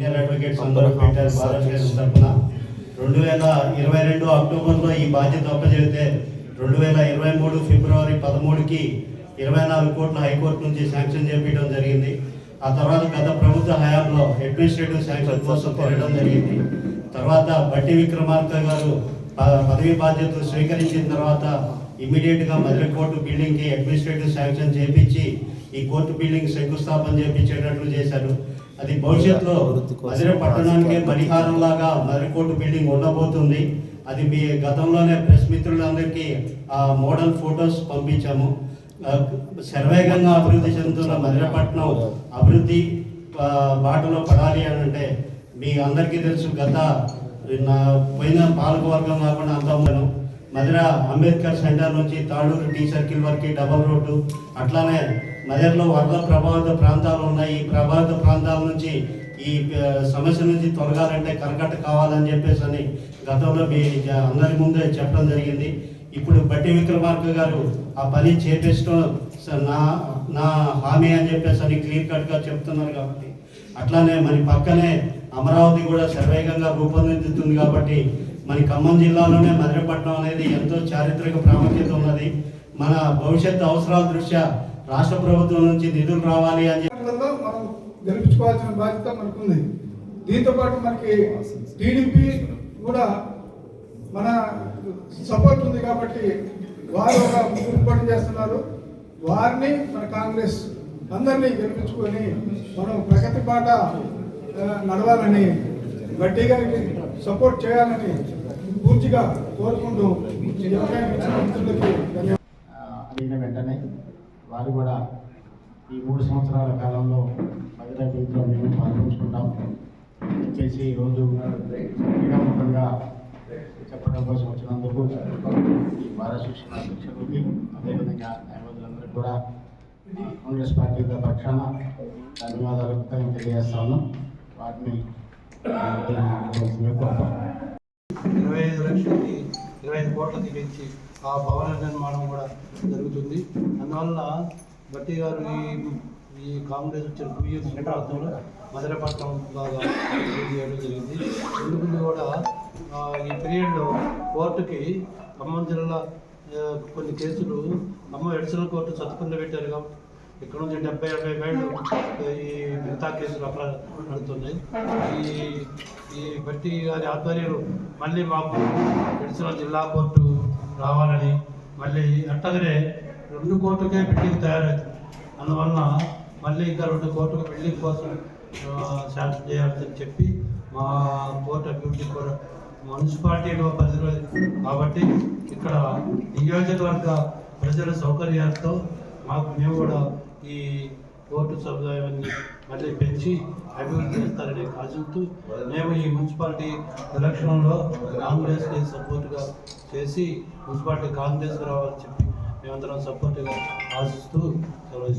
Senior advocates అందరూ పెట్టారు bar association తరఫున 2022 అక్టోబర్లో ఈ బాధ్యత అప్పచెబితే 2023 ఫిబ్రవరి 13కి 24 కోట్ల హైకోర్టు నుంచి శాంక్షన్ చేపించడం జరిగింది. ఆ తర్వాత గత ప్రభుత్వ హయాంలో అడ్మినిస్ట్రేటివ్ శాంక్షన్ కోసం తిరగడం జరిగింది. తర్వాత బట్టి విక్రమార్క గారు పదవి బాధ్యతలు స్వీకరించిన తర్వాత ఇమీడియట్గా మధుర కోర్టు బిల్డింగ్కి అడ్మినిస్ట్రేటివ్ శాంక్షన్ చేపించి ఈ కోర్టు బిల్డింగ్ శంకుస్థాపన చేపించేటట్లు చేశారు. అది భవిష్యత్తులో మధుర పట్టణానికే పరిహారం లాగా మధుర కోర్టు బిల్డింగ్ ఉండబోతుంది. అది మీ గతంలోనే ప్రెస్ మిత్రులందరికీ ఆ మోడల్ ఫొటోస్ పంపించాము. శరవేగంగా అభివృద్ధి చెందుతున్న మధురపట్నం అభివృద్ధి బాటలో పడాలి అని అంటే మీ అందరికీ తెలుసు, పోయిన పాలకవర్గం కాకుండా అంతా ఉన్నాను. మధుర అంబేద్కర్ సెంటర్ నుంచి తాడూరు టీ సర్కిల్ వరకు డబల్ రోడ్డు, అట్లానే మధురలో వరద ప్రభావిత ప్రాంతాలు ఉన్నాయి. ఈ ప్రభావిత ప్రాంతాల నుంచి ఈ సమస్య నుంచి తొలగాలంటే కరకట్ట కావాలని చెప్పేసి అని గతంలో మీ అందరి ముందే చెప్పడం జరిగింది. ఇప్పుడు బట్టి విక్రమార్క గారు ఆ పని చేపించడం నా హామీ అని చెప్పేసి అని క్లియర్ కట్గా చెప్తున్నారు. కాబట్టి అట్లానే మన పక్కనే అమరావతి కూడా సర్వేగంగా రూపొందించుతుంది. కాబట్టి మన ఖమ్మం జిల్లాలోనే మధురపట్నం అనేది ఎంతో చారిత్రక ప్రాముఖ్యత ఉన్నది. మన భవిష్యత్తు అవసరాల దృష్ట్యా రాష్ట్ర ప్రభుత్వం నుంచి నిధులు రావాలి అని మనం గెలిపించుకోవాల్సిన బాధ్యత మనకుంది. దీంతో పాటు మనకి టీడీపీ కూడా మన సపోర్ట్ ఉంది. కాబట్టి వారు ఒక పోటీ చేస్తున్నారు. వారిని మన కాంగ్రెస్ అందరినీ గెలిపించుకొని మనం ప్రగతి బాట నడవాలని, గట్టి గారికి సపోర్ట్ చేయాలని పూర్తిగా కోరుకుంటూ అడిగిన వెంటనే వారు కూడా ఈ 3 సంవత్సరాల కాలంలో మధురైలో మేము పాల్గొంచుకుంటాం చేసి ఈరోజు క్రీడాముఖంగా చెప్పడం కోసం వచ్చినందుకు ఈ భారత శిక్షణ అధ్యక్షులకి, అదేవిధంగా న్యాయవాదులందరికీ కూడా కాంగ్రెస్ పార్టీ పక్షాన ధన్యవాదాలు తెలియజేస్తాను. వాటిని 25 లక్షలకి 25 కోట్లకి పెంచి ఆ భవన నిర్మాణం కూడా జరుగుతుంది. అందువల్ల బట్టి గారు ఈ కాంగ్రెస్ వచ్చిన 2 years ప్రాంతంలో మధురపట్నం లాగా చేయడం జరిగింది. ఎందుకు కూడా ఈ పీరియడ్లో కోర్టుకి ఖమ్మం జిల్లా కొన్ని కేసులు ఎడిషనల్ కోర్టు సత్తుకుండా పెట్టారు. కాబట్టి ఇక్కడ నుంచి 70-80 వేలు ఈ మిగతా కేసులు అక్కడ నడుతున్నాయి. ఈ బట్టి గారి ఆధ్వర్యంలో మళ్ళీ మాకు ఎడిషనల్ జిల్లా కోర్టు రావాలని, మళ్ళీ అట్టగనే 2 కోర్టుకే బిల్డింగ్ తయారవుతుంది. అందువలన మళ్ళీ ఇంకా 2 కోర్టుకు బిల్డింగ్ కోసం శాంక్షన్ చేయాలని చెప్పి మా కోర్టు అభివృద్ధి కూడా మున్సిపాలిటీలో పరిధిలో కాబట్టి ఇక్కడ నియోజకవర్గ ప్రజల సౌకర్యాలతో మేము కూడా ఈ కోర్టు సముదాయాన్ని మళ్ళీ పెంచి అభివృద్ధి చేస్తారని ఆశిస్తూ మేము ఈ మున్సిపాలిటీ ఎలక్షన్లో కాంగ్రెస్కి సపోర్ట్గా చేసి మున్సిపాలిటీ కాంగ్రెస్కి రావాలని చెప్పి మేమందరం సపోర్ట్గా ఆశిస్తూ సెలవు.